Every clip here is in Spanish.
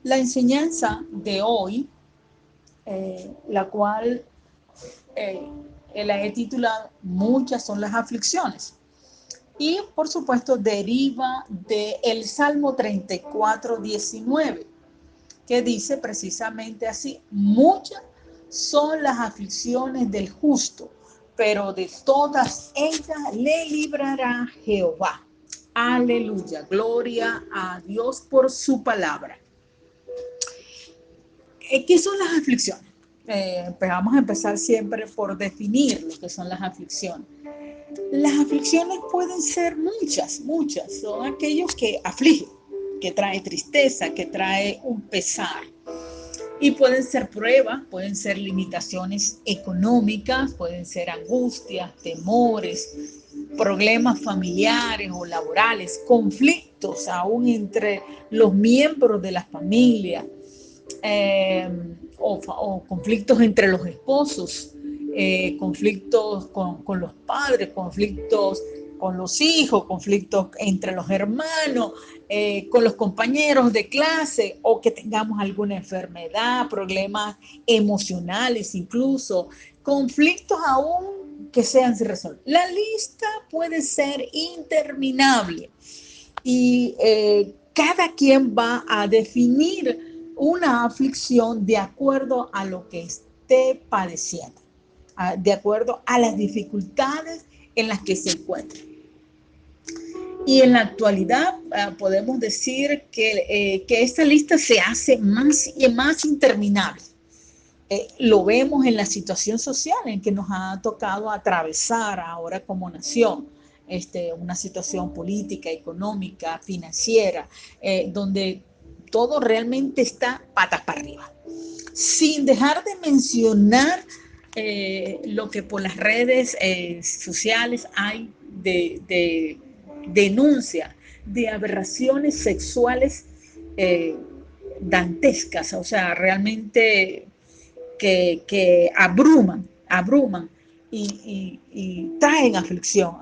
La enseñanza de hoy, la cual eh, la he titulado Muchas son las aflicciones. Y por supuesto deriva del Salmo 34:19, que dice precisamente así: muchas son las aflicciones del justo, pero de todas ellas le librará Jehová. Aleluya, gloria a Dios por su palabra. ¿Qué son las aflicciones? Pues vamos a empezar siempre por definir lo que son las aflicciones. Las aflicciones pueden ser muchas, muchas. Son aquellos que afligen, que trae tristeza, que trae un pesar. Y pueden ser pruebas, pueden ser limitaciones económicas, pueden ser angustias, temores, problemas familiares o laborales, conflictos aún entre los miembros de la familia, eh, o conflictos entre los esposos, conflictos con los padres, conflictos con los hijos, conflictos entre los hermanos, con los compañeros de clase, o que tengamos alguna enfermedad, problemas emocionales incluso, conflictos aún que sean sin resolver. La lista puede ser interminable y cada quien va a definir una aflicción de acuerdo a lo que esté padeciendo, de acuerdo a las dificultades en las que se encuentra. Y en la actualidad podemos decir que esta lista se hace más y más interminable. Lo vemos en la situación social en que nos ha tocado atravesar ahora como nación, una situación política, económica, financiera, donde todo realmente está patas para arriba. Sin dejar de mencionar lo que por las redes sociales hay de denuncia de aberraciones sexuales eh, dantescas, o sea, realmente que abruman y traen aflicción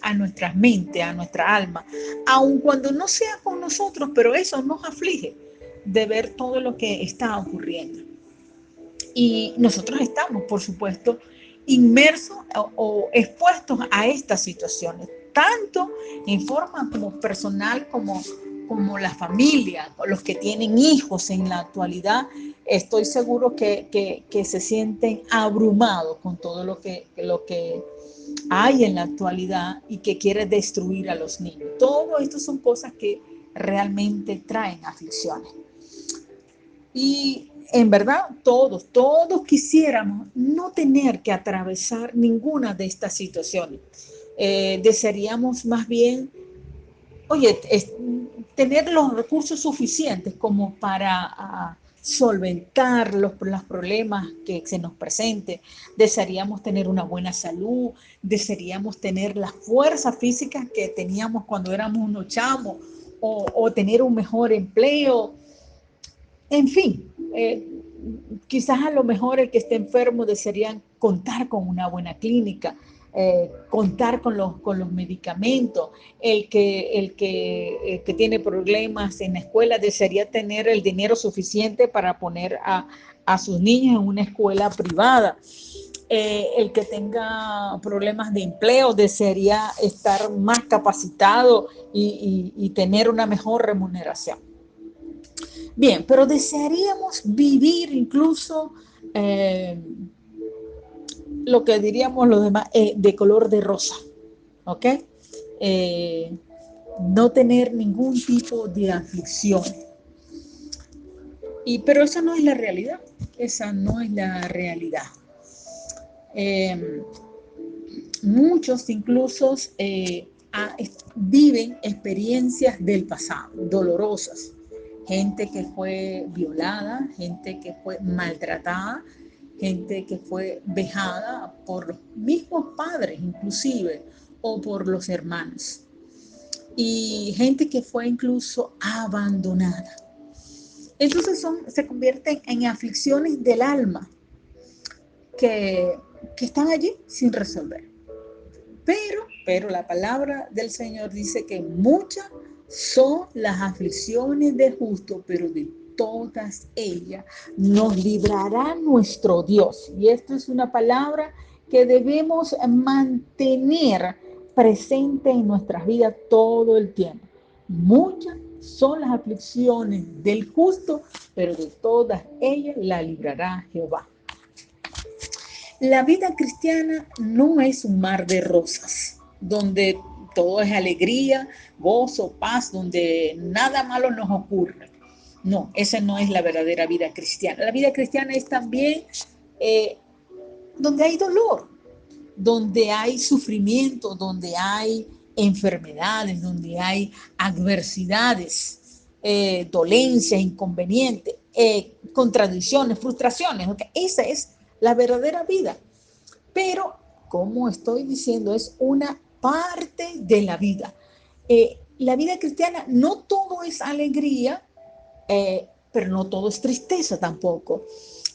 a nuestras mentes, a nuestra alma, aun cuando no sea con nosotros, pero eso nos aflige de ver todo lo que está ocurriendo. Y nosotros estamos, por supuesto, inmersos o expuestos a estas situaciones, tanto en forma como personal como la familia, los que tienen hijos en la actualidad. Estoy seguro que se sienten abrumados con todo lo que hay en la actualidad y que quiere destruir a los niños. Todo esto son cosas que realmente traen aflicciones. Y en verdad, todos quisiéramos no tener que atravesar ninguna de estas situaciones. Desearíamos más bien, oye, tener los recursos suficientes como para solventar los problemas que se nos presenten. Desearíamos tener una buena salud, desearíamos tener las fuerzas físicas que teníamos cuando éramos unos chamos, o tener un mejor empleo, en fin, quizás a lo mejor el que esté enfermo desearía contar con una buena clínica, contar con los medicamentos. El que tiene problemas en la escuela desearía tener el dinero suficiente para poner a sus niños en una escuela privada. El que tenga problemas de empleo desearía estar más capacitado y tener una mejor remuneración. Bien, pero desearíamos vivir incluso eh, lo que diríamos los demás, de color de rosa, ¿ok? Eh, no tener ningún tipo de aflicción. Pero esa no es la realidad, esa no es la realidad. Eh, Muchos incluso viven experiencias del pasado, dolorosas. Gente que fue violada, gente que fue maltratada, gente que fue vejada por los mismos padres inclusive, o por los hermanos. Y gente que fue incluso abandonada. Entonces se convierten en aflicciones del alma que, que están allí sin resolver. Pero la palabra del Señor dice que muchas son las aflicciones del justo, pero de todas ellas nos librará nuestro Dios. Y esto es una palabra que debemos mantener presente en nuestras vidas todo el tiempo. Muchas son las aflicciones del justo, pero de todas ellas la librará Jehová. La vida cristiana no es un mar de rosas, donde todo es alegría, gozo, paz, donde nada malo nos ocurre. No, esa no es la verdadera vida cristiana. La vida cristiana es también donde hay dolor, donde hay sufrimiento, donde hay enfermedades, donde hay adversidades, dolencias, inconvenientes, contradicciones, frustraciones. ¿Okay? Esa es la verdadera vida. Pero, como estoy diciendo, es una parte de la vida. La vida cristiana, no todo es alegría, pero no todo es tristeza tampoco.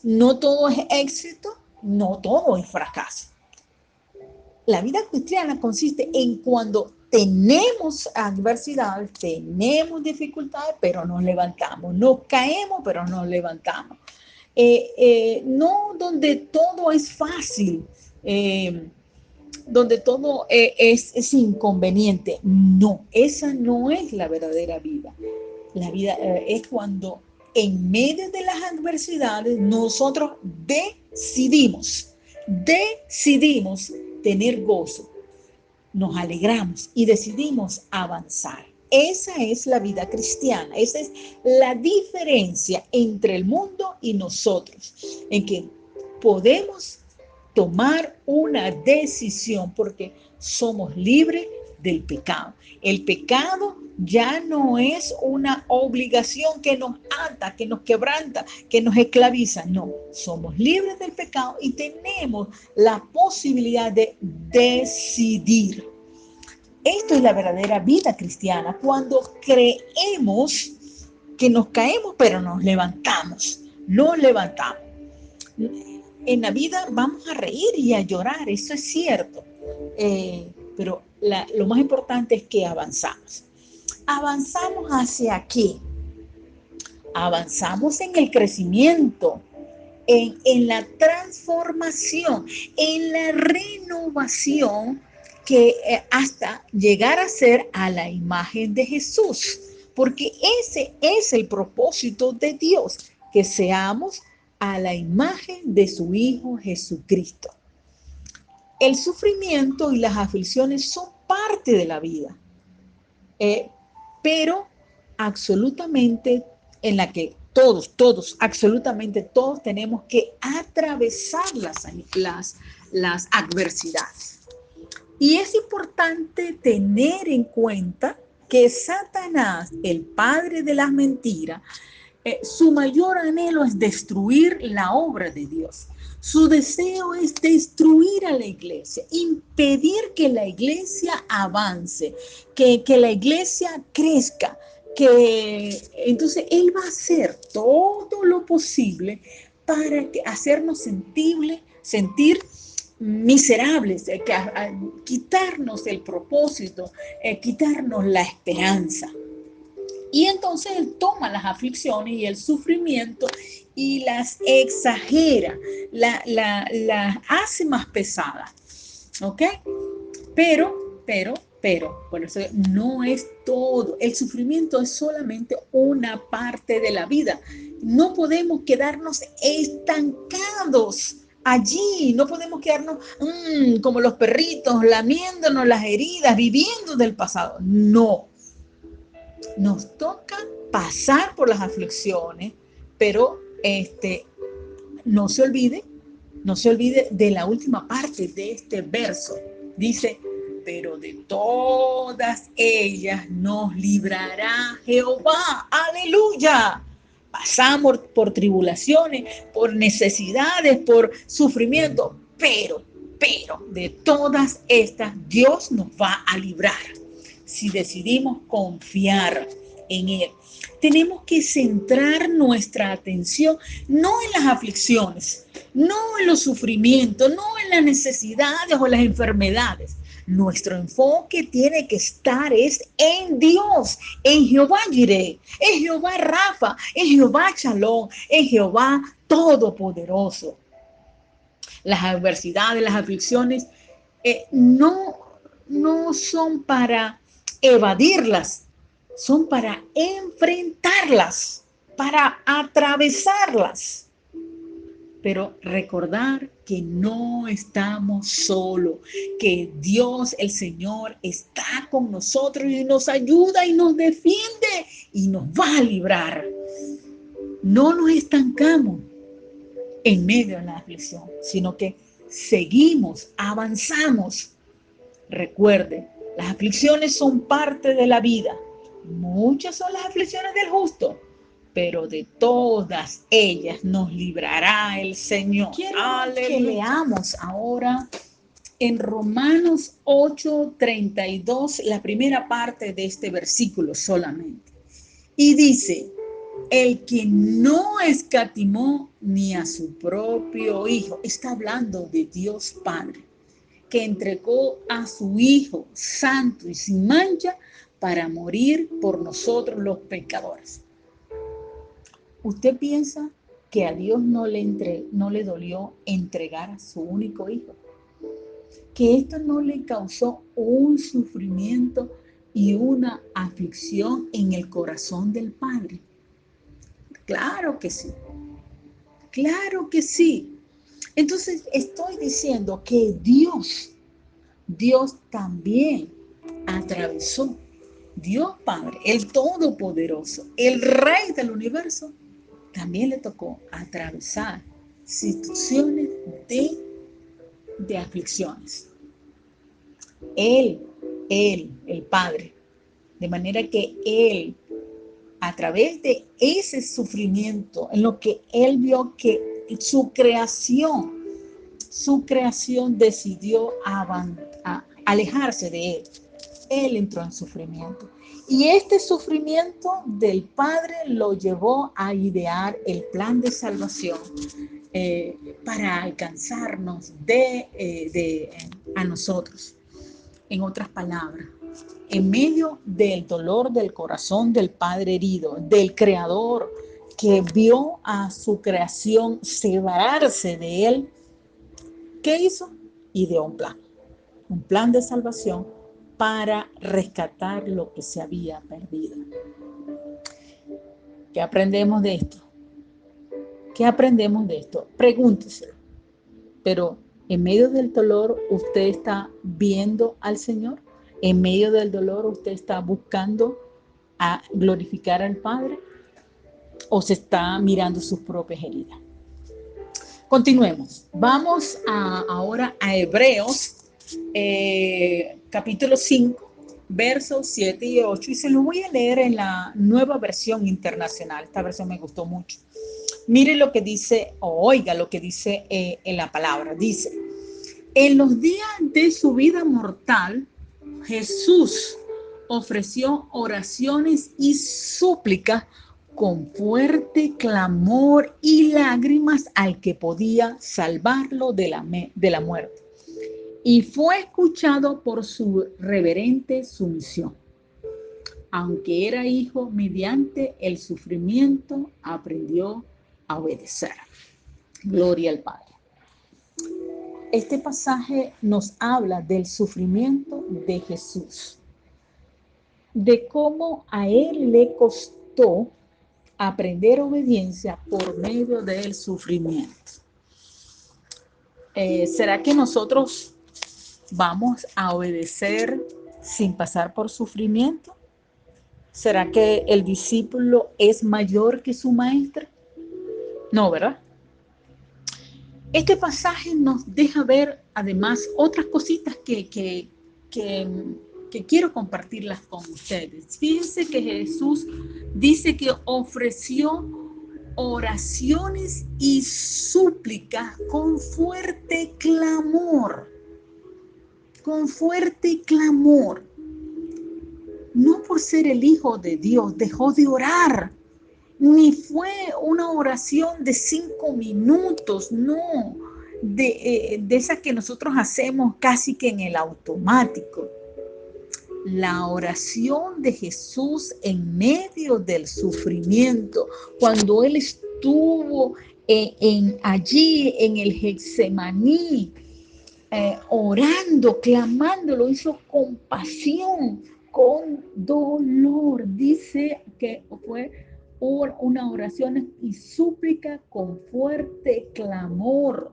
No todo es éxito, no todo es fracaso. La vida cristiana consiste en cuando tenemos adversidades, tenemos dificultades, pero nos levantamos. No caemos, pero nos levantamos. No donde todo es fácil, donde todo es inconveniente. No, esa no es la verdadera vida. La vida es cuando en medio de las adversidades nosotros decidimos tener gozo, nos alegramos y decidimos avanzar. Esa es la vida cristiana, esa es la diferencia entre el mundo y nosotros, en que podemos tomar una decisión porque somos libres del pecado. El pecado ya no es una obligación que nos ata, que nos quebranta, que nos esclaviza. No, somos libres del pecado y tenemos la posibilidad de decidir. Esto es la verdadera vida cristiana, cuando creemos que nos caemos, pero nos levantamos. En la vida vamos a reír y a llorar, eso es cierto. Pero lo más importante es que avanzamos. ¿Avanzamos hacia qué? Avanzamos en el crecimiento, en la transformación, en la renovación, que hasta llegar a ser a la imagen de Jesús, porque ese es el propósito de Dios, que seamos a la imagen de su Hijo Jesucristo. El sufrimiento y las aflicciones son parte de la vida, pero absolutamente en la que absolutamente todos tenemos que atravesar las adversidades. Y es importante tener en cuenta que Satanás, el padre de las mentiras, su mayor anhelo es destruir la obra de Dios. Su deseo es destruir a la iglesia, impedir que la iglesia avance, que la iglesia crezca, entonces él va a hacer todo lo posible para hacernos sentir miserables, quitarnos el propósito, quitarnos la esperanza. Y entonces él toma las aflicciones y el sufrimiento y las exagera, las hace más pesadas, ¿ok? Pero, bueno, eso no es todo. El sufrimiento es solamente una parte de la vida. No podemos quedarnos estancados allí, no podemos quedarnos como los perritos, lamiéndonos las heridas, viviendo del pasado. No. Nos toca pasar por las aflicciones, pero no se olvide de la última parte de este verso. Dice, pero de todas ellas nos librará Jehová. ¡Aleluya! Pasamos por tribulaciones, por necesidades, por sufrimiento, pero de todas estas Dios nos va a librar si decidimos confiar en Él. Tenemos que centrar nuestra atención no en las aflicciones, no en los sufrimientos, no en las necesidades o las enfermedades. Nuestro enfoque tiene que estar en Dios, en Jehová Jireh, en Jehová Rafa, en Jehová Shalom, en Jehová Todopoderoso. Las adversidades, las aflicciones no son para evadirlas, son para enfrentarlas, para atravesarlas. Pero recordar que no estamos solos, que Dios, el Señor, está con nosotros y nos ayuda y nos defiende y nos va a librar. No nos estancamos en medio de la aflicción, sino que seguimos, avanzamos. Recuerde, las aflicciones son parte de la vida. Muchas son las aflicciones del justo, pero de todas ellas nos librará el Señor. Quiero que leamos ahora en Romanos 8:32, la primera parte de este versículo solamente. Y dice, el que no escatimó ni a su propio Hijo, está hablando de Dios Padre, que entregó a su Hijo santo y sin mancha para morir por nosotros los pecadores. ¿Usted piensa que a Dios no le dolió entregar a su único hijo? ¿Que esto no le causó un sufrimiento y una aflicción en el corazón del Padre? Claro que sí. Claro que sí. Entonces estoy diciendo que Dios también atravesó. Dios Padre, el Todopoderoso, el Rey del universo, también le tocó atravesar situaciones de aflicciones. Él, el Padre, de manera que Él, a través de ese sufrimiento, en lo que Él vio que su creación decidió alejarse de Él. Él entró en sufrimiento. Y este sufrimiento del Padre lo llevó a idear el plan de salvación para alcanzarnos a nosotros. En otras palabras, en medio del dolor del corazón del Padre herido, del Creador que vio a su creación separarse de Él, ¿qué hizo? Ideó un plan de salvación para rescatar lo que se había perdido. ¿Qué aprendemos de esto? ¿Qué aprendemos de esto? Pregúntese. Pero en medio del dolor, ¿usted está viendo al Señor? En medio del dolor, ¿usted está buscando a glorificar al Padre? ¿O se está mirando sus propias heridas? Continuemos. Vamos ahora a Hebreos, capítulo 5, versos 7 y 8. Y se lo voy a leer en la Nueva Versión Internacional. Esta versión me gustó mucho. Mire lo que dice, o oiga lo que dice en la palabra. Dice, en los días de su vida mortal, Jesús ofreció oraciones y súplicas con fuerte clamor y lágrimas al que podía salvarlo de la muerte. Y fue escuchado por su reverente sumisión. Aunque era hijo, mediante el sufrimiento aprendió a obedecer. Gloria al Padre. Este pasaje nos habla del sufrimiento de Jesús, de cómo a Él le costó aprender obediencia por medio del sufrimiento. ¿Será que nosotros vamos a obedecer sin pasar por sufrimiento? ¿Será que el discípulo es mayor que su maestro? No, ¿verdad? Este pasaje nos deja ver además otras cositas que quiero compartirlas con ustedes. Fíjense que Jesús dice que ofreció oraciones y súplicas con fuerte clamor. Con fuerte clamor. No por ser el Hijo de Dios dejó de orar. Ni fue una oración de 5 minutos, no. de esas que nosotros hacemos casi que en el automático. La oración de Jesús en medio del sufrimiento, cuando Él estuvo allí en el Getsemaní, orando, clamando, lo hizo con pasión, con dolor. Dice que fue una oración y súplica con fuerte clamor.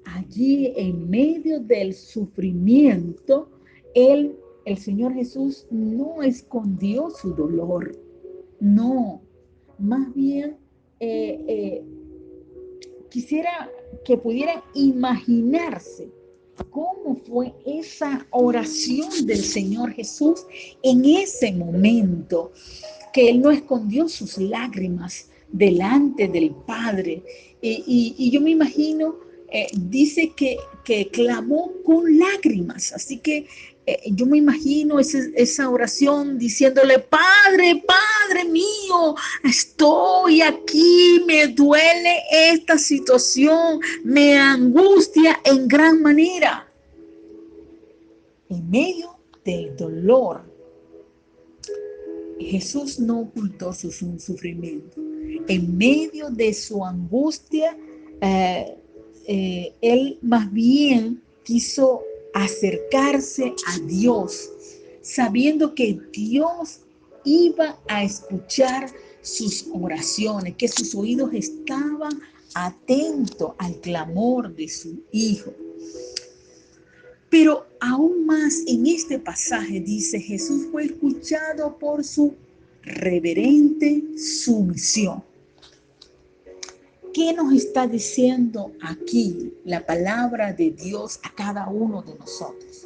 Allí en medio del sufrimiento, el Señor Jesús no escondió su dolor, no, más bien quisiera que pudieran imaginarse cómo fue esa oración del Señor Jesús en ese momento, que Él no escondió sus lágrimas delante del Padre. Y yo me imagino, dice que clamó con lágrimas, así que yo me imagino esa oración diciéndole: Padre, Padre mío, estoy aquí, me duele esta situación, me angustia en gran manera. En medio del dolor, Jesús no ocultó su sufrimiento. En medio de su angustia, Él más bien quiso acercarse a Dios, sabiendo que Dios iba a escuchar sus oraciones, que sus oídos estaban atentos al clamor de su Hijo. Pero aún más en este pasaje dice: Jesús fue escuchado por su reverente sumisión. ¿Qué nos está diciendo aquí la palabra de Dios a cada uno de nosotros?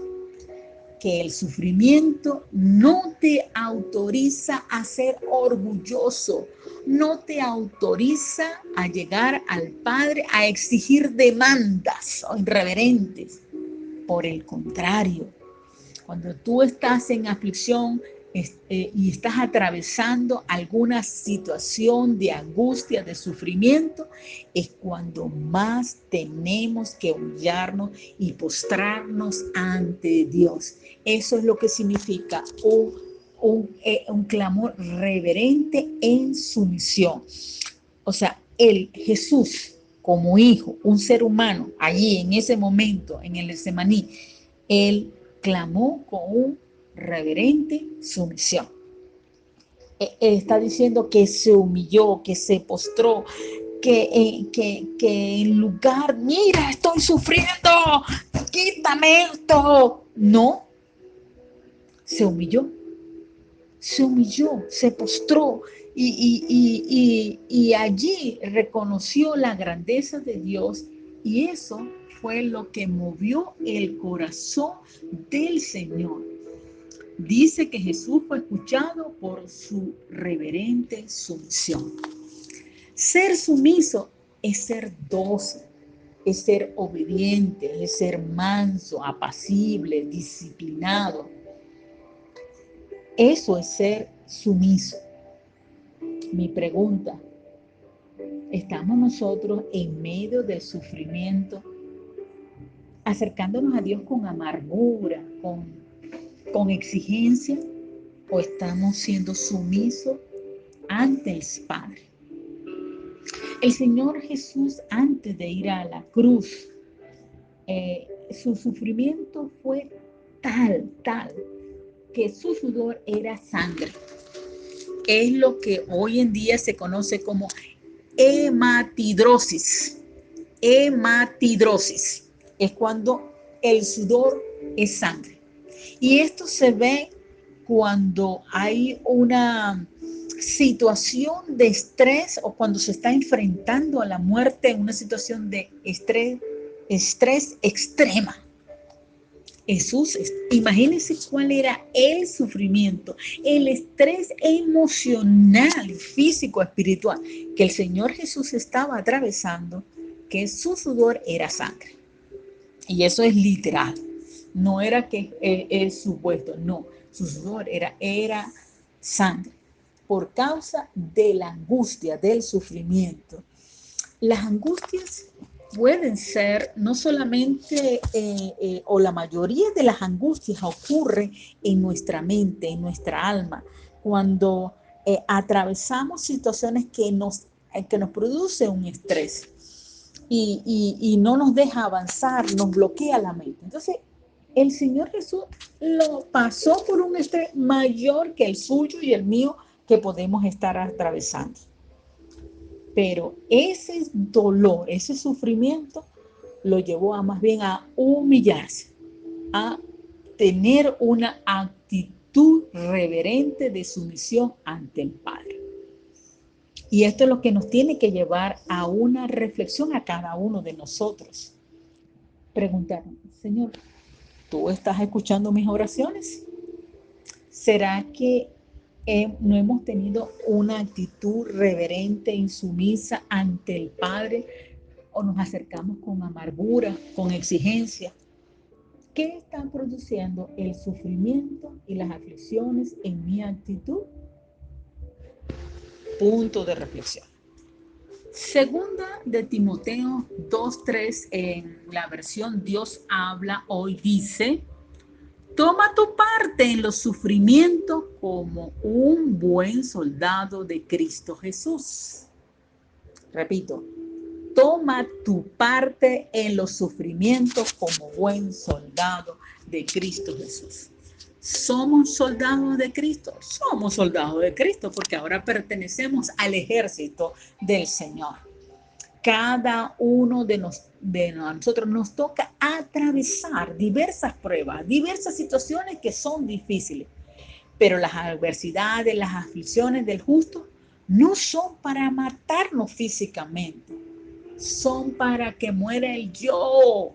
Que el sufrimiento no te autoriza a ser orgulloso, no te autoriza a llegar al Padre a exigir demandas o irreverentes. Por el contrario, cuando tú estás en aflicción y estás atravesando alguna situación de angustia, de sufrimiento, es cuando más tenemos que humillarnos y postrarnos ante Dios. Eso es lo que significa un clamor reverente en sumisión. O sea, Jesús como hijo, un ser humano, allí en ese momento, en el Getsemaní, Él clamó con un reverente sumisión. Está diciendo que se humilló, que se postró, que en lugar, mira, estoy sufriendo, quítame esto. No, se humilló, se postró y allí reconoció la grandeza de Dios, y eso fue lo que movió el corazón del Señor. Dice que Jesús fue escuchado por su reverente sumisión. Ser sumiso es ser dócil, es ser obediente, es ser manso, apacible, disciplinado. Eso es ser sumiso. Mi pregunta: ¿estamos nosotros en medio del sufrimiento acercándonos a Dios con amargura, con exigencia, o estamos siendo sumisos ante el Padre? El Señor Jesús, antes de ir a la cruz, su sufrimiento fue tal, que su sudor era sangre. Es lo que hoy en día se conoce como hematidrosis. Hematidrosis es cuando el sudor es sangre. Y esto se ve cuando hay una situación de estrés o cuando se está enfrentando a la muerte en una situación de estrés extrema. Jesús, imagínense cuál era el sufrimiento, el estrés emocional, físico, espiritual que el Señor Jesús estaba atravesando, que su sudor era sangre. Y eso es literal. No era que es supuesto, no. Su sudor era sangre por causa de la angustia, del sufrimiento. Las angustias pueden ser no solamente, o la mayoría de las angustias ocurre en nuestra mente, en nuestra alma, cuando atravesamos situaciones que nos produce un estrés y no nos deja avanzar, nos bloquea la mente. Entonces, el Señor Jesús lo pasó por un estrés mayor que el suyo y el mío que podemos estar atravesando. Pero ese dolor, ese sufrimiento, lo llevó a más bien a humillarse, a tener una actitud reverente de sumisión ante el Padre. Y esto es lo que nos tiene que llevar a una reflexión a cada uno de nosotros. Preguntar, Señor, ¿tú estás escuchando mis oraciones? ¿Será que no hemos tenido una actitud reverente y sumisa ante el Padre, o nos acercamos con amargura, con exigencia? ¿Qué están produciendo el sufrimiento y las aflicciones en mi actitud? Punto de reflexión. Segunda de Timoteo 2:3, en la versión Dios habla hoy, dice: toma tu parte en los sufrimientos como un buen soldado de Cristo Jesús. Repito, toma tu parte en los sufrimientos como buen soldado de Cristo Jesús. ¿Somos soldados de Cristo? Somos soldados de Cristo porque ahora pertenecemos al ejército del Señor. Cada uno de nosotros nos toca atravesar diversas pruebas, diversas situaciones que son difíciles, pero las adversidades, las aflicciones del justo no son para matarnos físicamente, son para que muera el yo,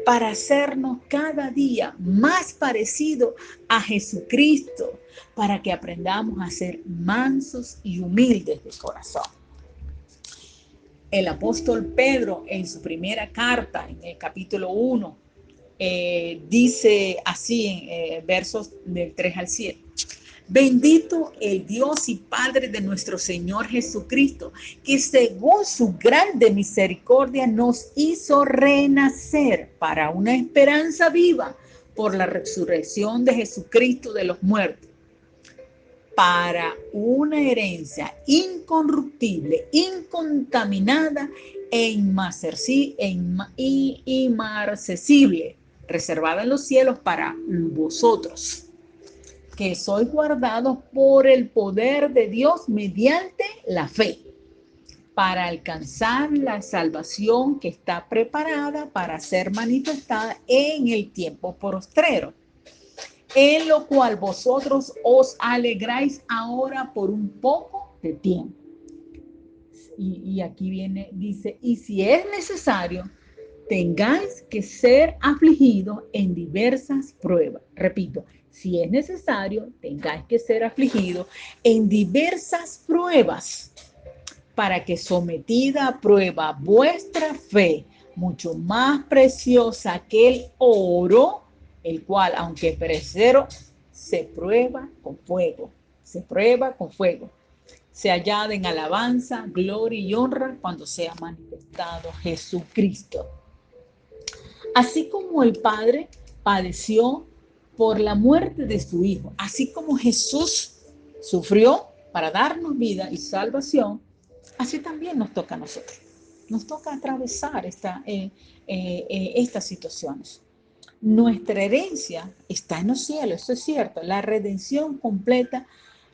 para hacernos cada día más parecido a Jesucristo, para que aprendamos a ser mansos y humildes de corazón. El apóstol Pedro, en su primera carta, en el capítulo 1, dice así en versos del 3 al 7: bendito el Dios y Padre de nuestro Señor Jesucristo, que según su grande misericordia nos hizo renacer para una esperanza viva por la resurrección de Jesucristo de los muertos, para una herencia incorruptible, incontaminada e inmarcesible, reservada en los cielos para vosotros, que sois guardados por el poder de Dios mediante la fe, para alcanzar la salvación que está preparada para ser manifestada en el tiempo postrero, en lo cual vosotros os alegráis ahora por un poco de tiempo. Y aquí viene, dice, y si es necesario, tengáis que ser afligidos en diversas pruebas. Repito, si es necesario, tengáis que ser afligidos en diversas pruebas, para que sometida a prueba vuestra fe, mucho más preciosa que el oro, el cual, aunque perecedero, se prueba con fuego, se hallada en alabanza, gloria y honra cuando sea manifestado Jesucristo. Así como el Padre padeció por la muerte de su Hijo, así como Jesús sufrió para darnos vida y salvación, así también nos toca a nosotros. Nos toca atravesar estas situaciones. Nuestra herencia está en los cielos, eso es cierto. La redención completa,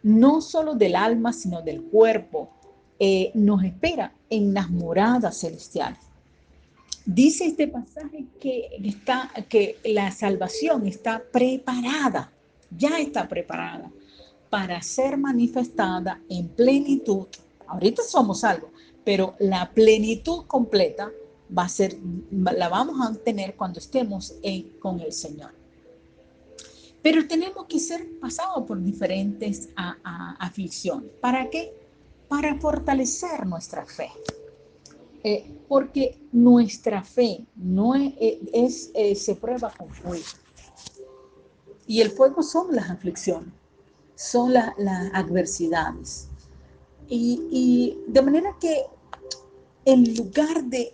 no solo del alma, sino del cuerpo, nos espera en las moradas celestiales. Dice este pasaje que la salvación está preparada, ya está preparada para ser manifestada en plenitud. Ahorita somos salvos, pero la plenitud completa la vamos a tener cuando estemos con el Señor. Pero tenemos que ser pasados por diferentes aflicciones. ¿Para qué? Para fortalecer nuestra fe. Porque nuestra fe no se prueba con fuego. Y el fuego son las aflicciones, son las adversidades. Y de manera que en lugar de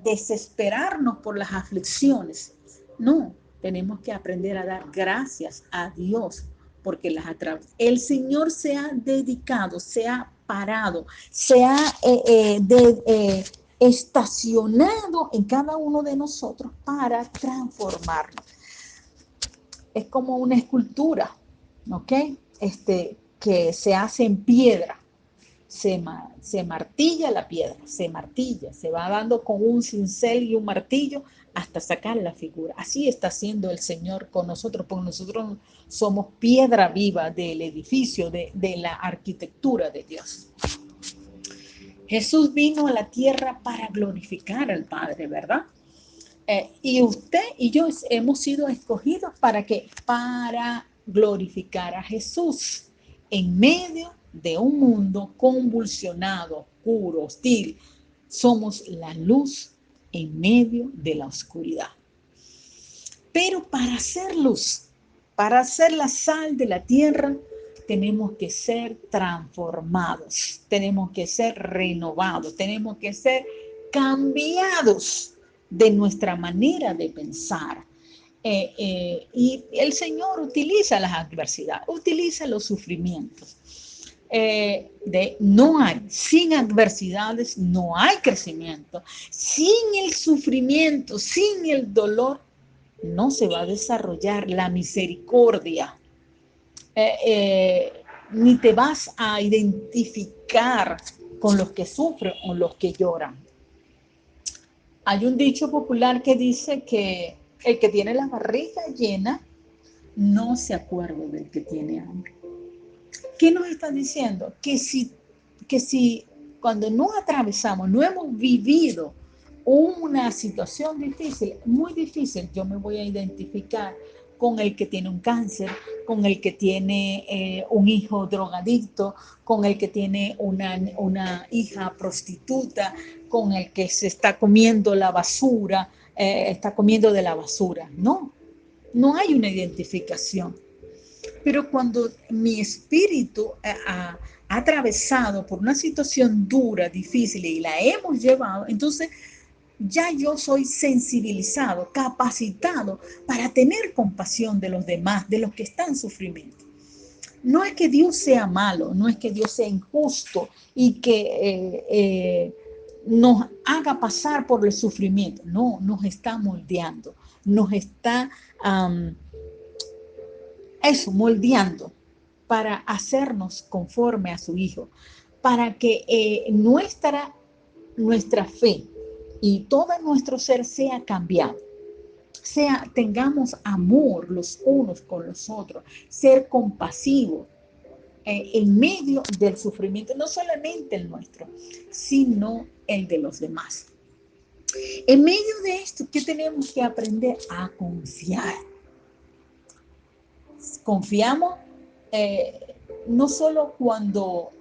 desesperarnos por las aflicciones, no, tenemos que aprender a dar gracias a Dios porque el Señor se ha dedicado, se ha parado, se ha estacionado en cada uno de nosotros para transformarnos. Es como una escultura, ¿ok? Que se hace en piedra. Se martilla la piedra, se martilla, se va dando con un cincel y un martillo hasta sacar la figura. Así está haciendo el Señor con nosotros, porque nosotros somos piedra viva del edificio, de la arquitectura de Dios. Jesús vino a la tierra para glorificar al Padre, ¿verdad? Y usted y yo hemos sido escogidos para ¿qué? Para glorificar a Jesús en medio de un mundo convulsionado, oscuro, hostil. Somos la luz en medio de la oscuridad. Pero para ser luz, para ser la sal de la tierra, tenemos que ser transformados, tenemos que ser renovados, tenemos que ser cambiados de nuestra manera de pensar. Y el Señor utiliza las adversidades, utiliza los sufrimientos. Sin adversidades no hay crecimiento. Sin el sufrimiento, sin el dolor, no se va a desarrollar la misericordia. Ni te vas a identificar con los que sufren o los que lloran. Hay un dicho popular que dice que el que tiene la barriga llena no se acuerda del que tiene hambre. ¿Qué nos está diciendo? Que si cuando no atravesamos, no hemos vivido una situación difícil, muy difícil, yo me voy a identificar con el que tiene un cáncer, con el que tiene un hijo drogadicto, con el que tiene una hija prostituta, con el que se está comiendo la basura, está comiendo de la basura. No, no hay una identificación. Pero cuando mi espíritu ha atravesado por una situación dura, difícil y la hemos llevado, entonces ya yo soy sensibilizado, capacitado para tener compasión de los demás, de los que están sufriendo. No es que Dios sea malo, no es que Dios sea injusto y que nos haga pasar por el sufrimiento. No, nos está moldeando, nos está moldeando para hacernos conforme a su Hijo, para que nuestra fe y todo nuestro ser sea cambiado. Tengamos amor los unos con los otros, ser compasivos en medio del sufrimiento, no solamente el nuestro, sino el de los demás. En medio de esto, ¿qué tenemos que aprender? A confiar. Confiamos no solo cuando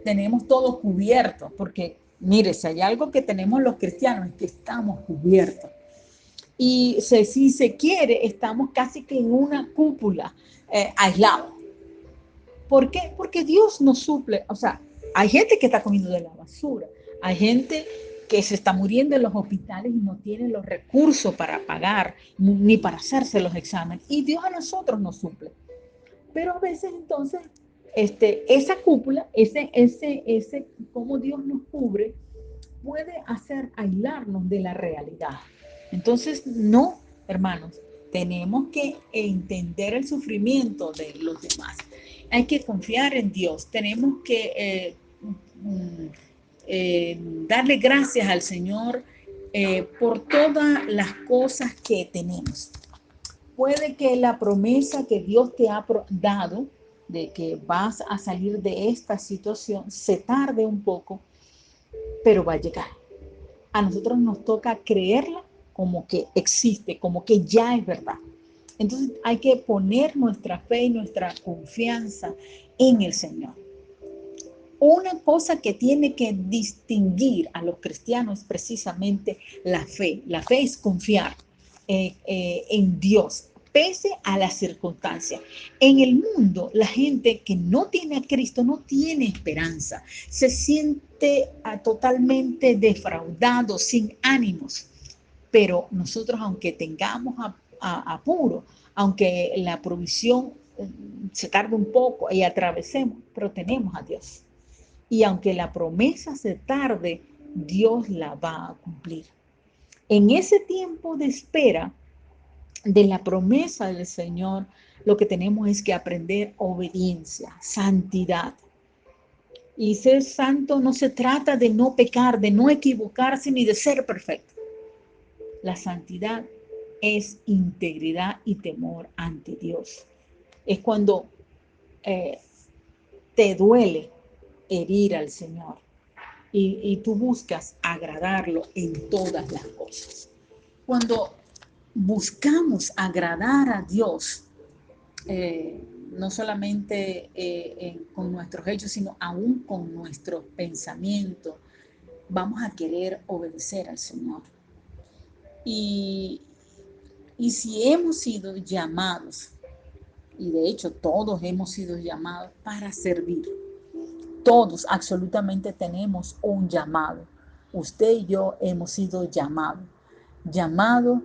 tenemos todo cubierto, porque mire, si hay algo que tenemos los cristianos es que estamos cubiertos. Y si se quiere, estamos casi que en una cúpula aislados. ¿Por qué? Porque Dios nos suple. O sea, hay gente que está comiendo de la basura, hay gente que se está muriendo en los hospitales y no tiene los recursos para pagar ni para hacerse los exámenes. Y Dios a nosotros nos suple. Pero a veces entonces esa cúpula, cómo Dios nos cubre, puede hacer aislarnos de la realidad. Entonces, no, hermanos, tenemos que entender el sufrimiento de los demás. Hay que confiar en Dios. Tenemos que darle gracias al Señor por todas las cosas que tenemos. Puede que la promesa que Dios te ha dado de que vas a salir de esta situación se tarde un poco, pero va a llegar. A nosotros nos toca creerla como que existe, como que ya es verdad. Entonces hay que poner nuestra fe y nuestra confianza en el Señor. Una cosa que tiene que distinguir a los cristianos es precisamente la fe. La fe es confiar en Dios, pese a las circunstancias. En el mundo, la gente que no tiene a Cristo no tiene esperanza, se siente totalmente defraudado, sin ánimos. Pero nosotros, aunque tengamos apuro, aunque la provisión se tarde un poco y atravesemos, pero tenemos a Dios. Y aunque la promesa se tarde, Dios la va a cumplir. En ese tiempo de espera de la promesa del Señor, lo que tenemos es que aprender obediencia, santidad. Y ser santo no se trata de no pecar, de no equivocarse, ni de ser perfecto. La santidad es integridad y temor ante Dios. Es cuando te duele herir al Señor y tú buscas agradarlo en todas las cosas. Cuando buscamos agradar a Dios, no solamente con nuestros hechos, sino aún con nuestros pensamientos, vamos a querer obedecer al Señor. Y si hemos sido llamados, y de hecho todos hemos sido llamados para servir, todos absolutamente tenemos un llamado. Usted y yo hemos sido llamados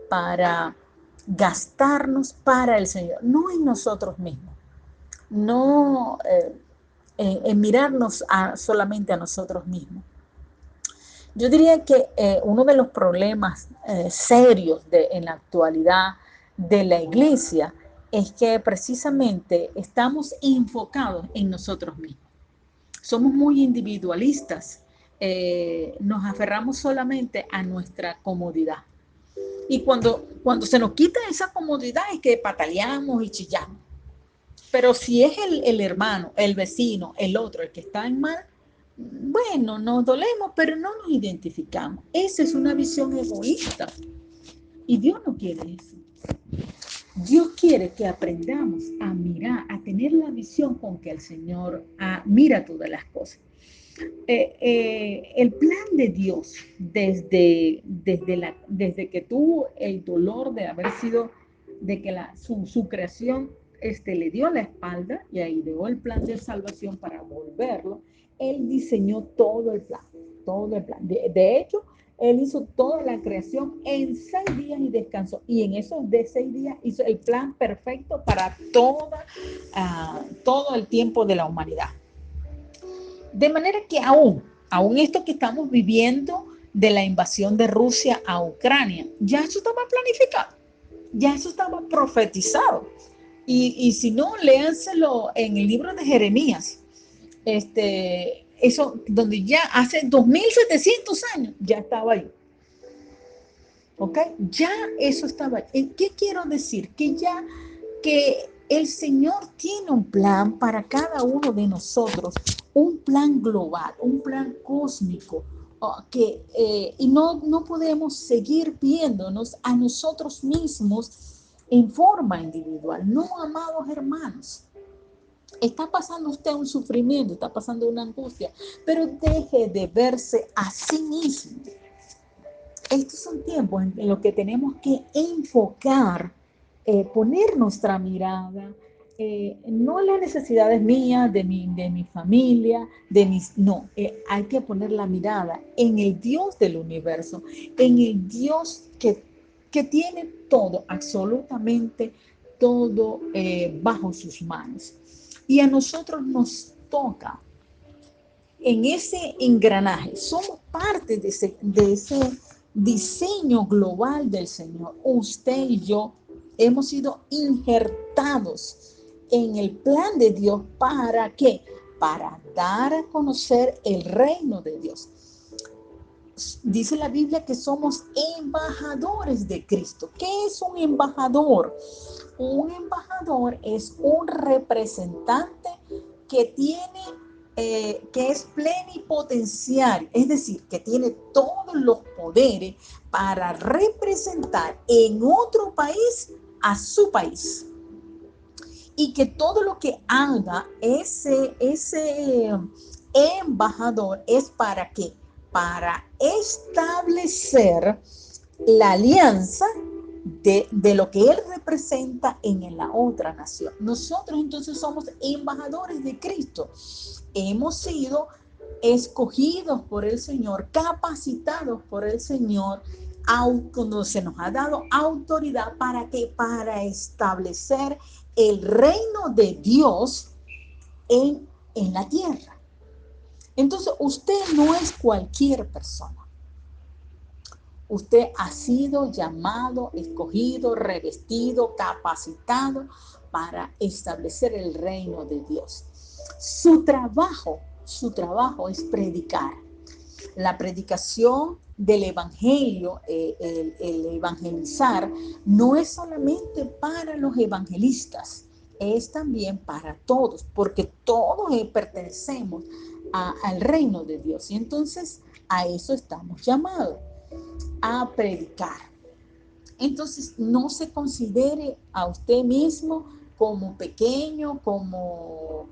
para gastarnos para el Señor, no en nosotros mismos, no en mirarnos solamente a nosotros mismos. Yo diría que uno de los problemas serios en la actualidad de la iglesia es que precisamente estamos enfocados en nosotros mismos. Somos muy individualistas, nos aferramos solamente a nuestra comodidad. Y cuando se nos quita esa comodidad es que pataleamos y chillamos. Pero si es el hermano, el vecino, el otro, el que está en mal, bueno, nos dolemos, pero no nos identificamos. Esa es una visión egoísta. Y Dios no quiere eso. Dios quiere que aprendamos a mirar, a tener la visión con que el Señor mira todas las cosas. El plan de Dios, desde que tuvo el dolor de haber sido, de que su creación le dio la espalda y ahí ideó el plan de salvación para volverlo, Él diseñó todo el plan, todo el plan. De hecho, Él hizo toda la creación en 6 días y descansó. Y en esos 6 días hizo el plan perfecto para todo el tiempo de la humanidad. De manera que aún esto que estamos viviendo de la invasión de Rusia a Ucrania, ya eso estaba planificado, ya eso estaba profetizado. Y si no, léanselo en el libro de Jeremías, eso donde ya hace 2700 años ya estaba ahí. ¿Ok? Ya eso estaba ahí. ¿Qué quiero decir? Que el Señor tiene un plan para cada uno de nosotros, un plan global, un plan cósmico, y no podemos seguir viéndonos a nosotros mismos en forma individual. No, amados hermanos. Está pasando usted un sufrimiento, está pasando una angustia, pero deje de verse a sí mismo. Estos son tiempos en los que tenemos que enfocar, poner nuestra mirada, no en las necesidades mías, de mi familia, no, hay que poner la mirada en el Dios del universo, en el Dios que tiene todo, absolutamente todo bajo sus manos. Y a nosotros nos toca en ese engranaje, somos parte de ese diseño global del Señor. Usted y yo hemos sido injertados en el plan de Dios. ¿Para qué? Para dar a conocer el reino de Dios. Dice la Biblia que somos embajadores de Cristo. ¿Qué es un embajador? Un embajador es un representante que es plenipotenciario, es decir, que tiene todos los poderes para representar en otro país a su país. Y que todo lo que haga ese embajador es ¿para qué? Para establecer la alianza de lo que Él representa en la otra nación. Nosotros entonces somos embajadores de Cristo. Hemos sido escogidos por el Señor, capacitados por el Señor, cuando se nos ha dado autoridad para establecer el reino de Dios en la tierra. Entonces, usted no es cualquier persona. Usted ha sido llamado, escogido, revestido, capacitado para establecer el reino de Dios. Su trabajo es predicar. La predicación del evangelio, el evangelizar, no es solamente para los evangelistas, es también para todos, porque todos pertenecemos al reino de Dios. Y entonces a eso estamos llamados, a predicar. Entonces no se considere a usted mismo como pequeño, como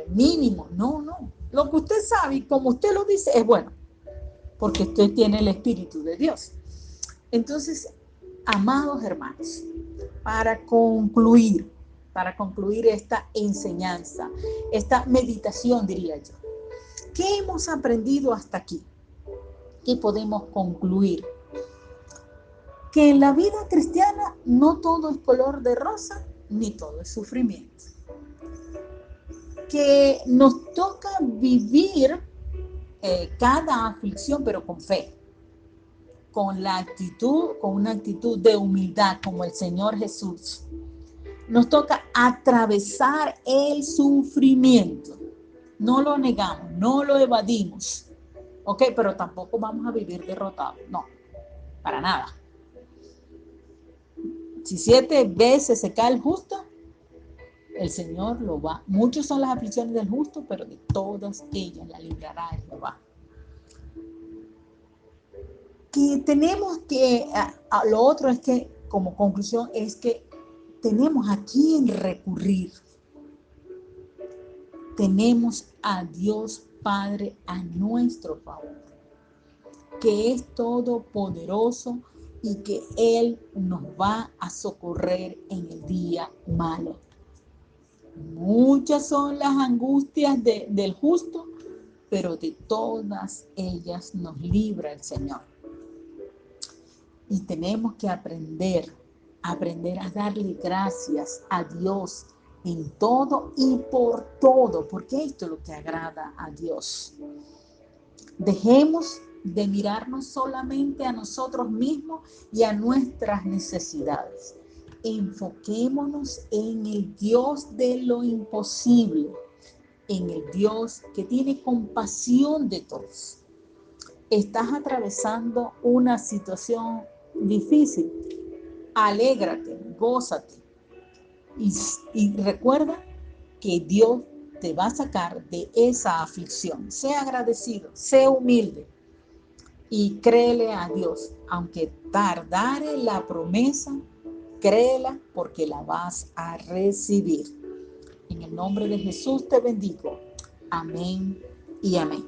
mínimo. No. Lo que usted sabe y como usted lo dice es bueno, porque usted tiene el Espíritu de Dios. Entonces, amados hermanos, para concluir esta enseñanza, esta meditación, diría yo, ¿qué hemos aprendido hasta aquí? ¿Qué podemos concluir? Que en la vida cristiana no todo es color de rosa, ni todo es sufrimiento. Que nos toca vivir cada aflicción, pero con fe, con una actitud de humildad, como el Señor Jesús. Nos toca atravesar el sufrimiento. No lo negamos, no lo evadimos. Ok, pero tampoco vamos a vivir derrotados. No, para nada. Si 7 veces se cae el justo, el Señor lo va. Muchos son las aflicciones del justo, pero de todas ellas la librará Jehová. Que tenemos que, lo otro es que, como conclusión, es que tenemos a quién recurrir. Tenemos a Dios Padre a nuestro favor, que es todopoderoso y que Él nos va a socorrer en el día malo. Muchas son las angustias del justo, pero de todas ellas nos libra el Señor. Y tenemos que aprender a darle gracias a Dios en todo y por todo, porque esto es lo que agrada a Dios. Dejemos de mirarnos solamente a nosotros mismos y a nuestras necesidades. Enfoquémonos en el Dios de lo imposible, en el Dios que tiene compasión de todos. Estás atravesando una situación difícil, alégrate, gózate y recuerda que Dios te va a sacar de esa aflicción. Sea agradecido, sea humilde y créele a Dios. Aunque tardare la promesa, créela porque la vas a recibir. En el nombre de Jesús te bendigo. Amén y amén.